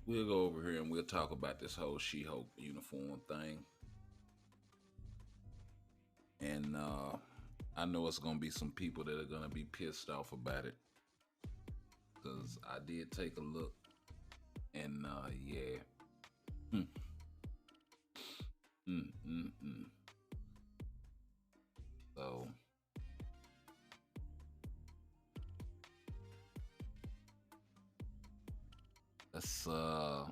we'll go over here and we'll talk about this whole She-Hulk uniform thing. And I know it's gonna be some people that are gonna be pissed off about it because I did take a look, and yeah. Mm, mm. So let's uh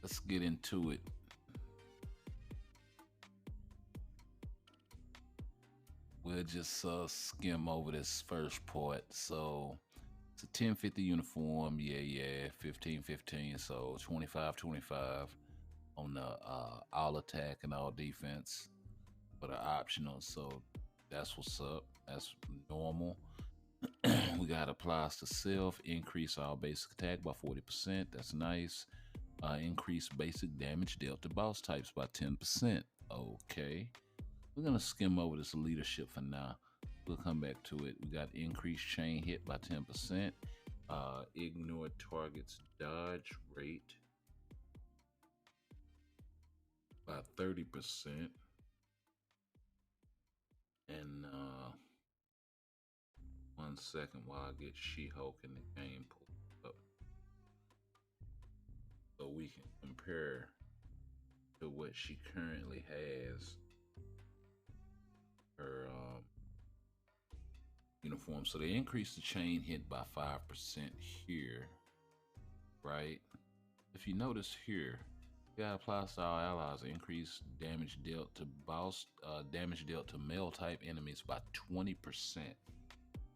let's get into it. We'll just skim over this first part. So it's a 10-50 uniform. Yeah. 15-15. So 25-25 on the all attack and all defense for the optional. So that's what's up. That's normal. We got applies to self, increase our basic attack by 40%. That's nice. Increase basic damage dealt to boss types by 10%. Okay. We're gonna skim over this leadership for now. We'll come back to it. We got increased chain hit by 10%. Ignore targets dodge rate by 30%. And 1 second while I get She-Hulk in the game pulled up so we can compare to what she currently has her uniform. So they increased the chain hit by 5% here, right? If you notice here, you got apply style allies increase damage dealt to boss, damage dealt to male type enemies by 20%.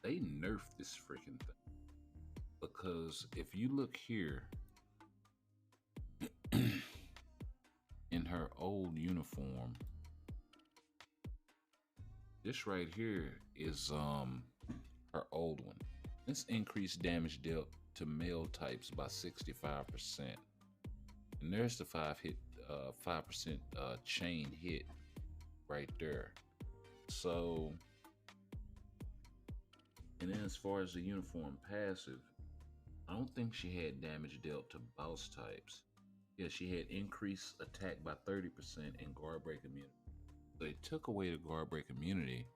They nerfed this freaking thing because if you look here in her old uniform, this right here is her old one. This increased damage dealt to male types by 65%. And there's the 5% chain hit right there. So, and then as far as the uniform passive, I don't think she had damage dealt to boss types. Yeah, she had increased attack by 30% and guard break immunity. So they took away the guard break immunity.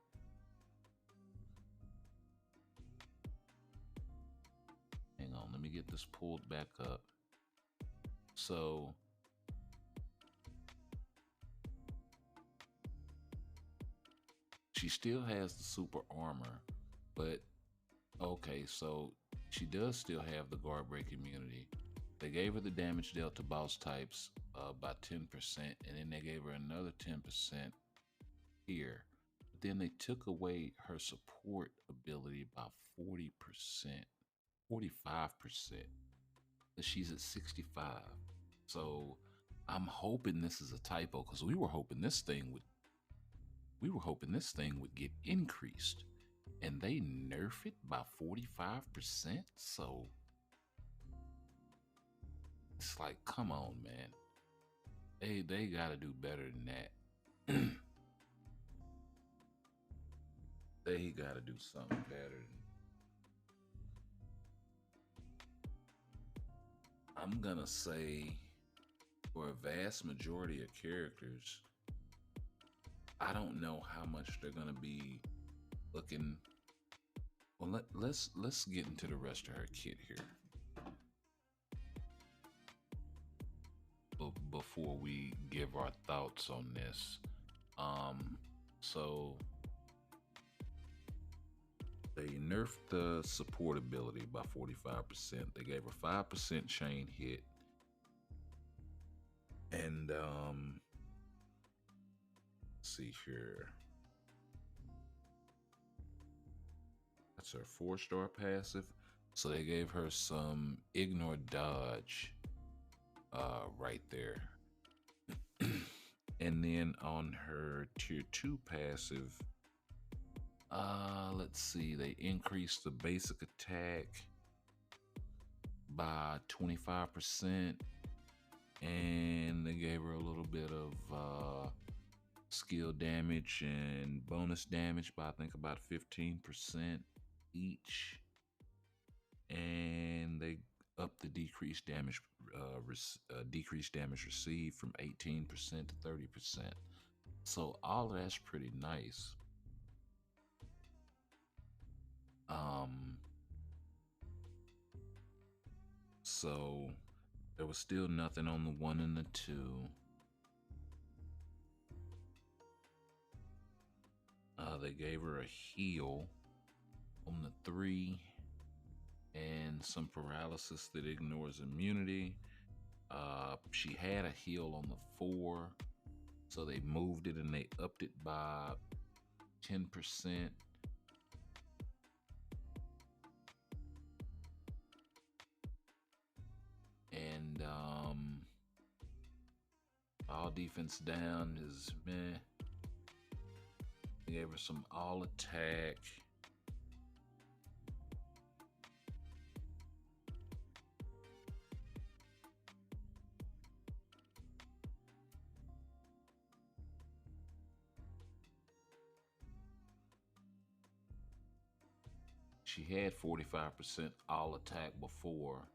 Hang on, let me get this pulled back up. So she still has the super armor, but okay, so she does still have the guard break immunity. They gave her the damage dealt to boss types by 10%, and then they gave her another 10% here. But then they took away her support ability by 40%, 45%. She's at 65. So I'm hoping this is a typo because we were hoping this thing would get increased, and they nerf it by 45%. So it's like, come on, man. They gotta do better than that. They gotta do something better. I'm gonna say for a vast majority of characters, I don't know how much they're gonna be looking. Well, let's get into the rest of her kit here before we give our thoughts on this. So they nerfed the support ability by 45%. They gave her 5% chain hit, and let's see here. That's her 4-star passive. So they gave her some ignore dodge right there. And then on her tier 2 passive, let's see, they increased the basic attack by 25%, and they gave her a little bit of skill damage and bonus damage by I think about 15% each. And they up the decreased damage received from 18% to 30%. So all of that's pretty nice. Um, so there was still nothing on the 1 and the 2. They gave her a heal on the 3 and some paralysis that ignores immunity. She had a heal on the 4, so they moved it and they upped it by 10%. And all defense down is meh. They gave her some all attack. She had 45% all attack before,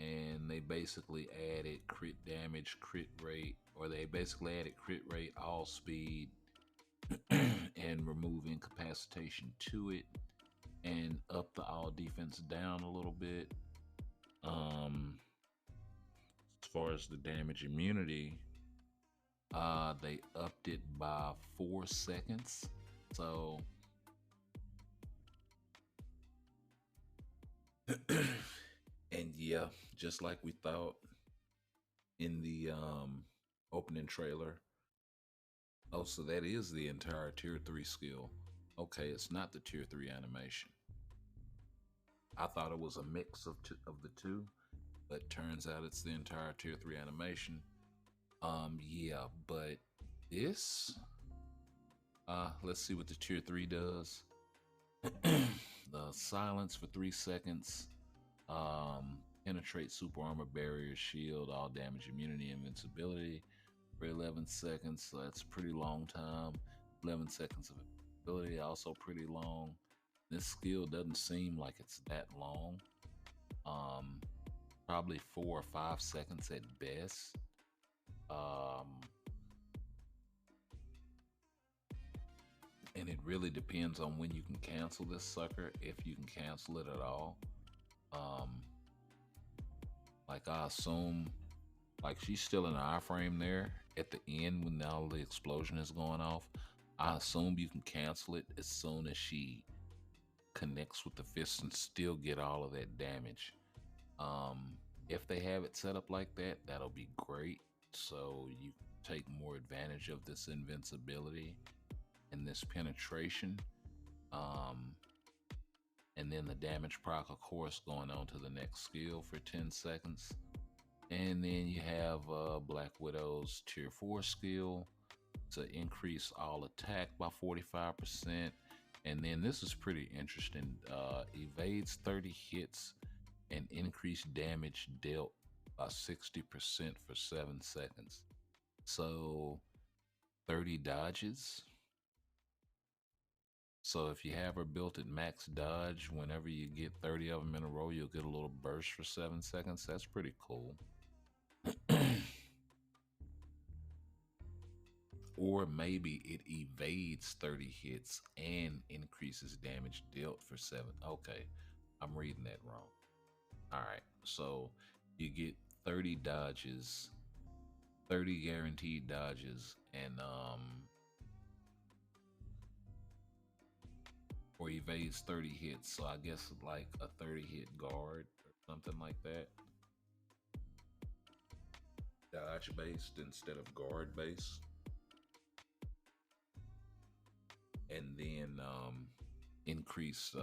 and they basically added crit damage, crit rate, or they basically added crit rate, all speed, and remove incapacitation to it, and up the all defense down a little bit. As far as the damage immunity, they upped it by 4 seconds. So and yeah, just like we thought in the opening trailer. Oh, so that is the entire tier 3 skill. Okay, it's not the tier 3 animation. I thought it was a mix of the two, but turns out it's the entire tier 3 animation. Yeah, but this, let's see what the tier 3 does. The silence for 3 seconds, penetrate super armor, barrier, shield, all damage, immunity, invincibility for 11 seconds. So that's a pretty long time. 11 seconds of ability, also pretty long. This skill doesn't seem like it's that long. Probably 4 or 5 seconds at best. And it really depends on when you can cancel this sucker, if you can cancel it at all. Like I assume, like she's still in the iframe there at the end when all the explosion is going off. I assume you can cancel it as soon as she connects with the fist and still get all of that damage. If they have it set up like that, that'll be great. So you take more advantage of this invincibility and this penetration. And then the damage proc, of course, going on to the next skill for 10 seconds. And then you have Black Widow's tier 4 skill to increase all attack by 45%. And then this is pretty interesting. Evades 30 hits and increase damage dealt by 60% for 7 seconds. So 30 dodges. So if you have her built at max dodge, whenever you get 30 of them in a row, you'll get a little burst for 7 seconds. That's pretty cool. Or maybe it evades 30 hits and increases damage dealt for 7. Okay, I'm reading that wrong. All right, so you get 30 dodges, 30 guaranteed dodges, and or evades 30 hits. So I guess like a 30 hit guard or something like that. Dodge based instead of guard based. And then increase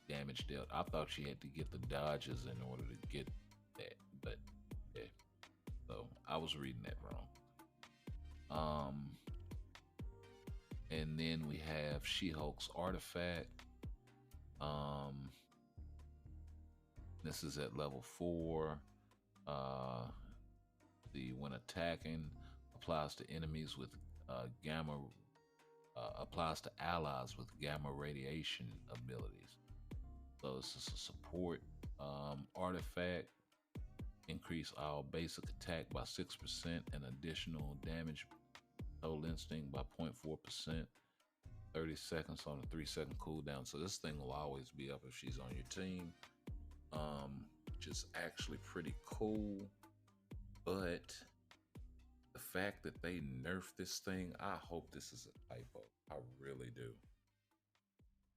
damage dealt. I thought she had to get the dodges in order to get that, but yeah. So I was reading that wrong. And then we have She-Hulk's artifact. This is at level 4. When attacking, applies to enemies with gamma. Applies to allies with gamma radiation abilities. So this is a support. Artifact, increase all basic attack by 6% and additional damage total instinct by 0.4%. 30 seconds on a 3-second cooldown. So this thing will always be up if she's on your team. Which is actually pretty cool. But the fact that they nerfed this thing, I hope this is a typo. I really do.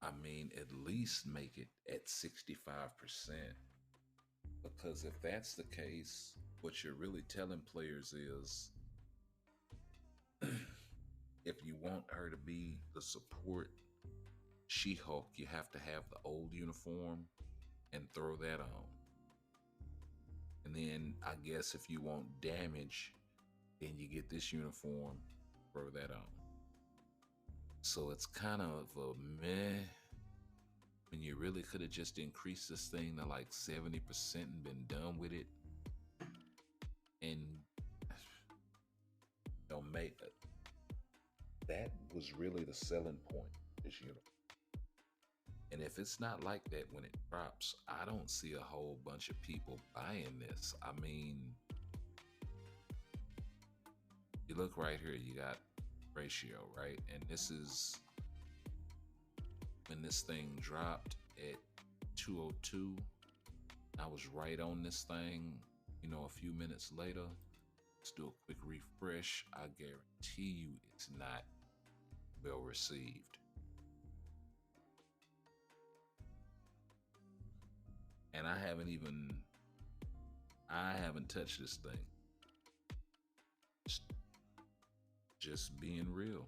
I mean, at least make it at 65%. Because if that's the case, what you're really telling players is if you want her to be the support She-Hulk, you have to have the old uniform and throw that on. And then I guess if you want damage, then you get this uniform, throw that on. So it's kind of a meh when you really could have just increased this thing to like 70% and been done with it. And don't make it. That was really the selling point this uniform. And if it's not like that when it drops, I don't see a whole bunch of people buying this. I mean, you look right here, you got ratio, right? And this is when this thing dropped at 202. I was right on this thing, a few minutes later. Let's do a quick refresh. I guarantee you it's not well received. And I haven't touched this thing. Just being real.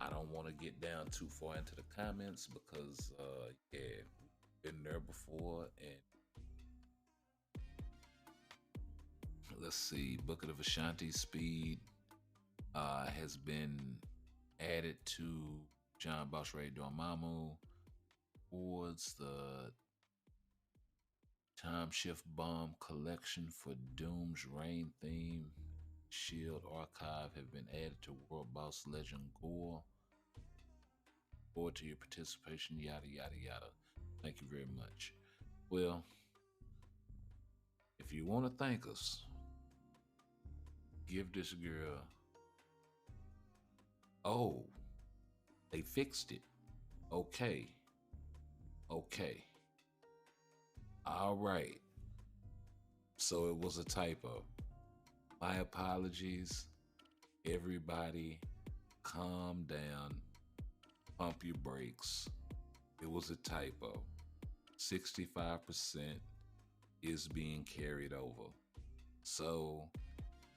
I don't want to get down too far into the comments because, been there before. And let's see, Bucket of Ashanti's speed has been added to John Boss Ray Dormammu towards the Time Shift Bomb collection for Doom's Reign theme. Shield archive have been added to World Boss Legend Gore. Forward to your participation, yada yada yada. Thank you very much. Well, if you want to thank us, give this girl. Oh, they fixed it. Okay. All right. So it was a typo. My apologies. Everybody, calm down. Pump your brakes. It was a typo. 65% is being carried over. So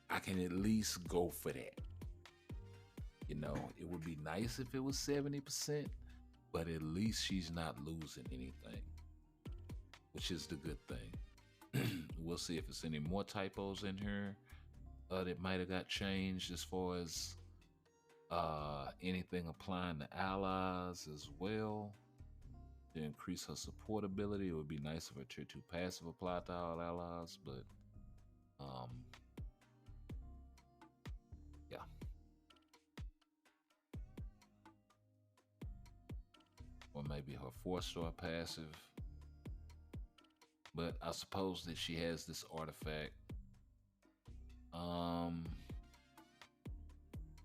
I can at least go for that. It would be nice if it was 70%, but at least she's not losing anything, which is the good thing. We'll see if there's any more typos in here that might have got changed as far as anything applying to allies as well to increase her support ability. It would be nice if her tier 2 passive applied to all allies, but yeah. Or maybe her 4-star passive. But I suppose that she has this artifact.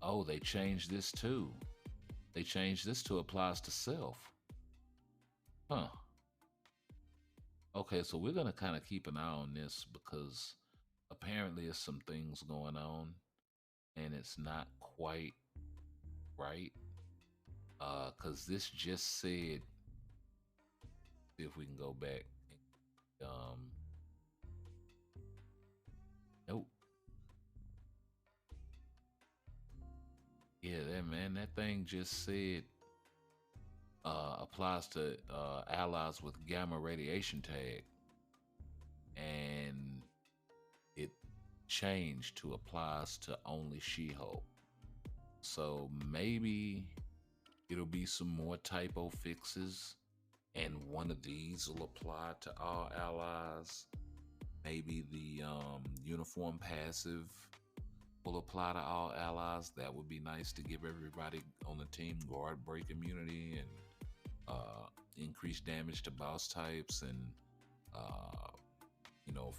Oh, they changed this too. They changed this to applies to self. Huh. Okay, so we're going to kind of keep an eye on this because apparently there's some things going on and it's not quite right. Because this just said, see if we can go back. Nope. Yeah, that thing just said applies to allies with gamma radiation tag, and it changed to applies to only She-Hulk. So maybe it'll be some more typo fixes, and one of these will apply to all allies. Maybe the uniform passive will apply to all allies. That would be nice to give everybody on the team guard break immunity and increase damage to boss types and uh,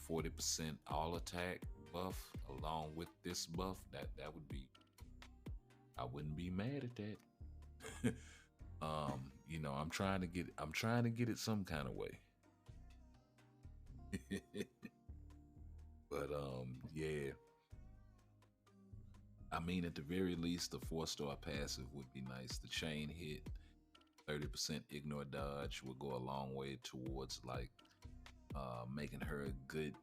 40% all attack buff along with this buff, that would be, I wouldn't be mad at that. I'm trying to get it some kind of way. But yeah. I mean, at the very least, the 4-star passive would be nice. The chain hit, 30% ignore dodge will go a long way towards like making her a good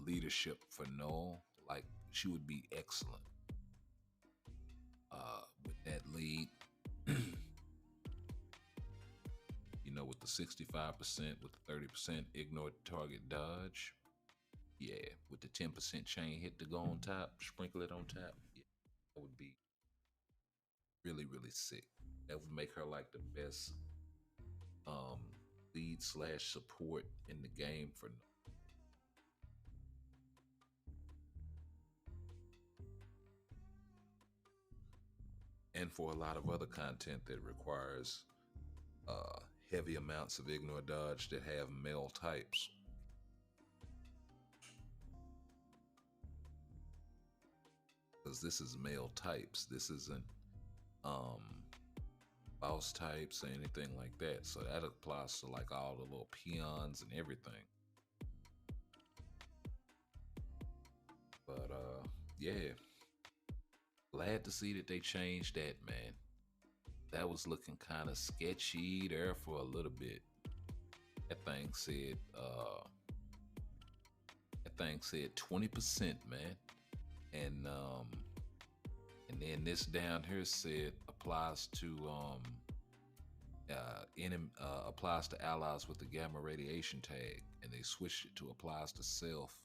leadership for Null. Like she would be excellent with that lead. With the 65%, with the 30% ignore target dodge. Yeah, with the 10% chain hit to go on top, sprinkle it on top. Yeah, that would be really, really sick. That would make her like the best um, lead slash support in the game for. And for a lot of other content that requires uh, heavy amounts of ignore dodge that have male types. Because this is male types. This isn't um, boss types or anything like that. So that applies to like all the little peons and everything. But yeah, glad to see that they changed that, man. That was looking kind of sketchy there for a little bit. That thing said 20%, man. And then this down here said applies to applies to allies with the gamma radiation tag, and they switched it to applies to self,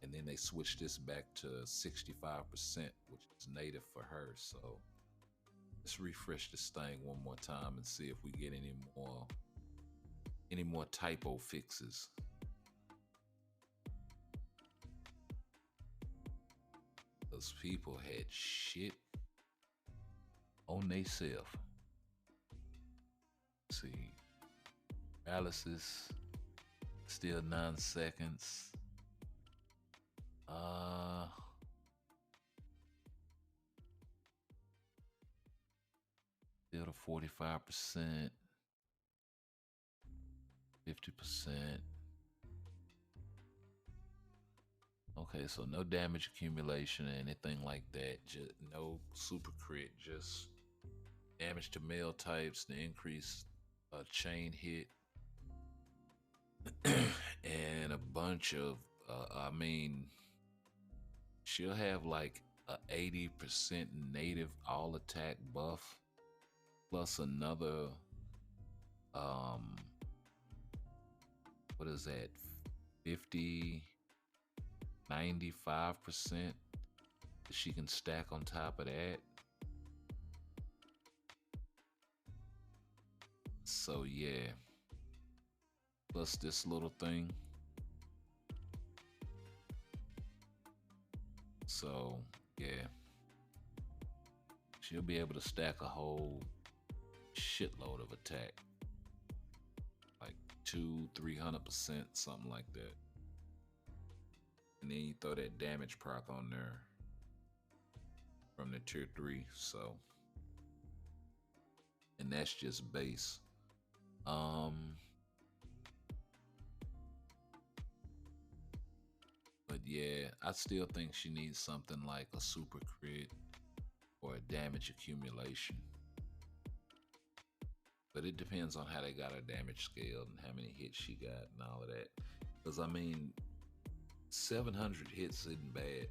and then they switched this back to 65%, which is native for her. So let's refresh this thing one more time and see if we get any more typo fixes. Those people had shit on they self. See, paralysis still 9 seconds. Still to 45%, 50%. Okay, so no damage accumulation or anything like that. Just no super crit, just damage to male types, the increased chain hit, and a bunch of, she'll have like a 80% native all attack buff, plus another, what is that, 50, 95% that she can stack on top of that. So yeah, plus this little thing. So yeah, she'll be able to stack a whole shitload of attack, like 200-300%, something like that. And then you throw that damage proc on there from the tier 3. So, and that's just base. But yeah, I still think she needs something like a super crit or a damage accumulation. But it depends on how they got her damage scaled and how many hits she got and all of that. Because 700 hits isn't bad.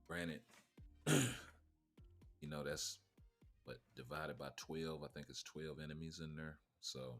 Granted, that's what, divided by 12. I think it's 12 enemies in there. So